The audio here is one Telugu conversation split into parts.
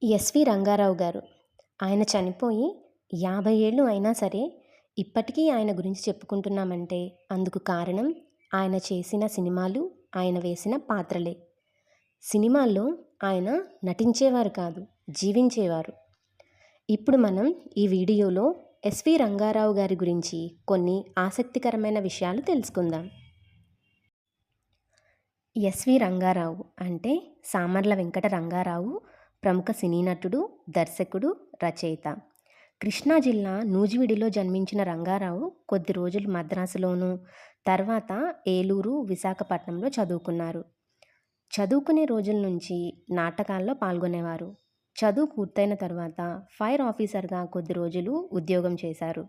ఎస్వి రంగారావు గారు. ఆయన చనిపోయి 50 ఏళ్ళు అయినా సరే, ఇప్పటికీ ఆయన గురించి చెప్పుకుంటున్నామంటే అందుకు కారణం ఆయన చేసిన సినిమాలు, ఆయన వేసిన పాత్రలే. సినిమాల్లో ఆయన నటించేవారు కాదు, జీవించేవారు. ఇప్పుడు మనం ఈ వీడియోలో ఎస్వి రంగారావు గారి గురించి కొన్ని ఆసక్తికరమైన విషయాలు తెలుసుకుందాం. ఎస్వి రంగారావు అంటే సామర్ల వెంకట రంగారావు, ప్రముఖ సినీ నటుడు, దర్శకుడు, రచయిత. కృష్ణా జిల్లా నూజివీడులో జన్మించిన రంగారావు కొద్ది రోజులు మద్రాసులోను, తర్వాత ఏలూరు, విశాఖపట్నంలో చదువుకున్నారు. చదువుకునే రోజుల నుంచి నాటకాల్లో పాల్గొనేవారు. చదువు పూర్తయిన తర్వాత ఫైర్ ఆఫీసర్గా కొద్ది రోజులు ఉద్యోగం చేశారు.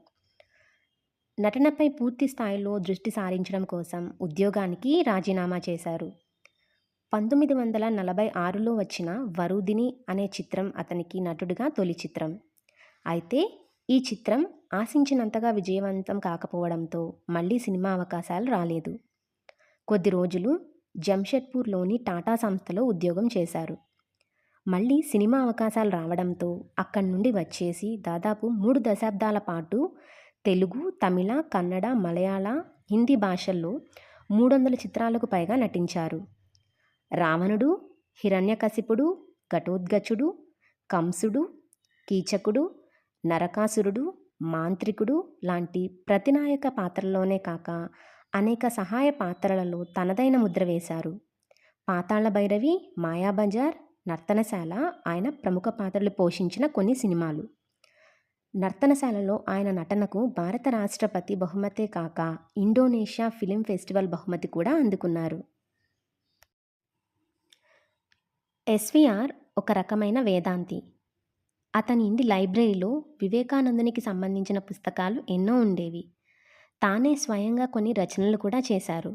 నటనపై పూర్తి స్థాయిలో దృష్టి సారించడం కోసం ఉద్యోగానికి రాజీనామా చేశారు. 1946లో వచ్చిన వరుదిని అనే చిత్రం అతనికి నటుడిగా తొలి చిత్రం. అయితే ఈ చిత్రం ఆశించినంతగా విజయవంతం కాకపోవడంతో మళ్ళీ సినిమా అవకాశాలు రాలేదు. కొద్ది రోజులు జంషెడ్పూర్లోని టాటా సంస్థలో ఉద్యోగం చేశారు. మళ్ళీ సినిమా అవకాశాలు రావడంతో అక్కడి నుండి వచ్చేసి దాదాపు 3 దశాబ్దాల పాటు తెలుగు, తమిళ, కన్నడ, మలయాళ, హిందీ భాషల్లో 300 చిత్రాలకు పైగా నటించారు. రావణుడు, హిరణ్యకశిపుడు, ఘటోత్కచుడు, కంసుడు, కీచకుడు, నరకాసురుడు, మాంత్రికుడు లాంటి ప్రతినాయక పాత్రల్లోనే కాక అనేక సహాయ పాత్రలలో తనదైన ముద్ర వేశారు. పాతాళ భైరవి, మాయాబజార్, నర్తనశాల ఆయన ప్రముఖ పాత్రలు పోషించిన కొన్ని సినిమాలు. నర్తనశాలలో ఆయన నటనకు భారత రాష్ట్రపతి బహుమతే కాక ఇండోనేషియా ఫిలిం ఫెస్టివల్ బహుమతి కూడా అందుకున్నారు. ఎస్వీఆర్ ఒక రకమైన వేదాంతి. అతని ఇంటి లైబ్రరీలో వివేకానందునికి సంబంధించిన పుస్తకాలు ఎన్నో ఉండేవి. తానే స్వయంగా కొన్ని రచనలు కూడా చేశారు.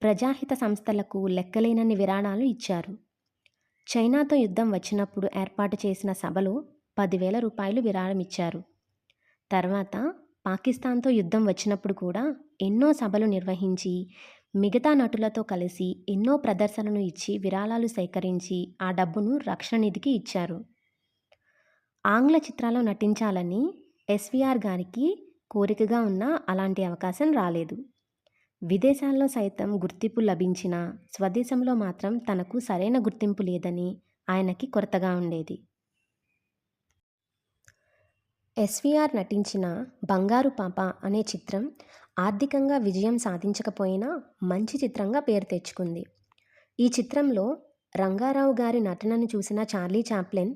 ప్రజాహిత సంస్థలకు లెక్కలేనన్ని విరాళాలు ఇచ్చారు. చైనాతో యుద్ధం వచ్చినప్పుడు ఏర్పాటు చేసిన సభలో 10,000 రూపాయలు విరాళం ఇచ్చారు. తర్వాత పాకిస్తాన్తో యుద్ధం వచ్చినప్పుడు కూడా ఎన్నో సభలు నిర్వహించి మిగతా నటులతో కలిసి ఎన్నో ప్రదర్శనలు ఇచ్చి విరాళాలు సేకరించి ఆ డబ్బును రక్షణ నిధికి ఇచ్చారు. ఆంగ్ల చిత్రాల్లో నటించాలని ఎస్వీఆర్ గారికి కోరికగా ఉన్నా అలాంటి అవకాశం రాలేదు. విదేశాల్లో సైతం గుర్తింపు లభించినా స్వదేశంలో మాత్రం తనకు సరైన గుర్తింపు లేదని ఆయనకి కొరతగా ఉండేది. ఎస్వీఆర్ నటించిన బంగారు పాప అనే చిత్రం ఆర్థికంగా విజయం సాధించకపోయినా మంచి చిత్రంగా పేరు తెచ్చుకుంది. ఈ చిత్రంలో రంగారావు గారి నటనను చూసిన చార్లీ చాప్లిన్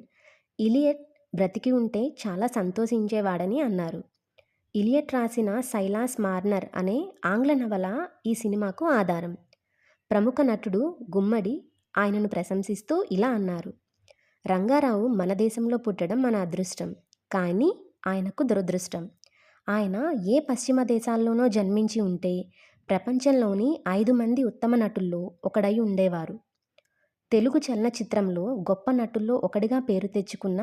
ఇలియట్ బ్రతికి ఉంటే చాలా సంతోషించేవాడని అన్నారు. ఇలియట్ రాసిన సైలాస్ మార్నర్ అనే ఆంగ్ల నవల ఈ సినిమాకు ఆధారం. ప్రముఖ నటుడు గుమ్మడి ఆయనను ప్రశంసిస్తూ ఇలా అన్నారు: రంగారావు మన దేశంలో పుట్టడం మన అదృష్టం, కానీ ఆయనకు దురదృష్టం. ఆయన ఏ పశ్చిమ దేశాల్లోనో జన్మించి ఉంటే ప్రపంచంలోని 5 మంది ఉత్తమ నటుల్లో ఒకడై ఉండేవారు. తెలుగు చలనచిత్రంలో గొప్ప నటుల్లో ఒకడిగా పేరు తెచ్చుకున్న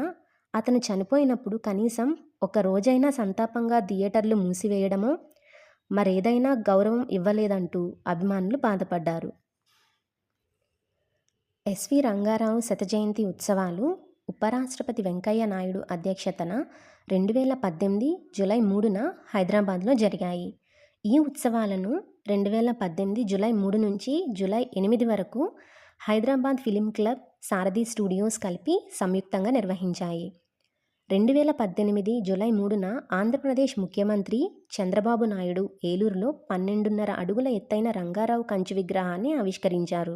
అతను చనిపోయినప్పుడు కనీసం ఒక రోజైనా సంతాపంగా థియేటర్లు మూసివేయడమో మరేదైనా గౌరవం ఇవ్వలేదంటూ అభిమానులు బాధపడ్డారు. ఎస్వి రంగారావు శత జయంతి ఉత్సవాలు ఉపరాష్ట్రపతి వెంకయ్య నాయుడు అధ్యక్షతన 2018 జూలై 3న హైదరాబాద్లో జరిగాయి. ఈ ఉత్సవాలను 2018 జూలై 3 నుంచి జూలై 8 వరకు హైదరాబాద్ ఫిలిం క్లబ్, సారథి స్టూడియోస్ కలిపి సంయుక్తంగా నిర్వహించాయి. 2018 జూలై 3న ఆంధ్రప్రదేశ్ ముఖ్యమంత్రి చంద్రబాబు నాయుడు ఏలూరులో 12.5 అడుగుల ఎత్తైన రంగారావు కంచు విగ్రహాన్ని ఆవిష్కరించారు.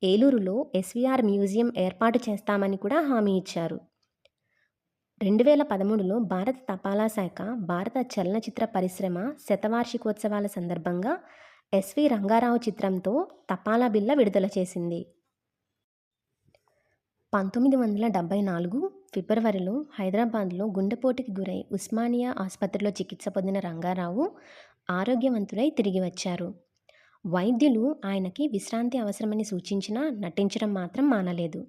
ఏలూరులో ఎస్వీఆర్ మ్యూజియం ఏర్పాటు చేస్తామని కూడా హామీ ఇచ్చారు. 2013లో భారత తపాలా శాఖ భారత చలనచిత్ర పరిశ్రమ శతవార్షికోత్సవాల సందర్భంగా ఎస్వి రంగారావు చిత్రంతో తపాలా బిళ్ళ విడుదల చేసింది. 1974 ఫిబ్రవరిలో హైదరాబాద్లో గుండెపోటుకి గురై ఉస్మానియా ఆసుపత్రిలో చికిత్స పొందిన రంగారావు ఆరోగ్యవంతుడై తిరిగి వచ్చారు. వైద్యులు ఆయనకి విశ్రాంతి అవసరమని సూచించినా నటించడం మాత్రం మానలేదు.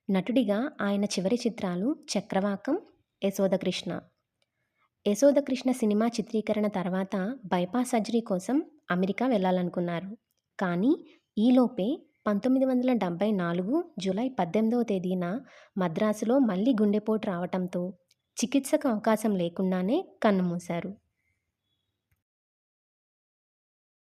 నటుడిగా ఆయన చివరి చిత్రాలు చక్రవాకం, యశోదకృష్ణ. యశోదకృష్ణ సినిమా చిత్రీకరణ తర్వాత బైపాస్ సర్జరీ కోసం అమెరికా వెళ్ళాలనుకున్నారు. కానీ ఈలోపే 1974 జూలై 18వ తేదీన మద్రాసులో మళ్ళీ గుండెపోటు రావటంతో చికిత్సకు అవకాశం లేకుండానే కన్నుమూశారు.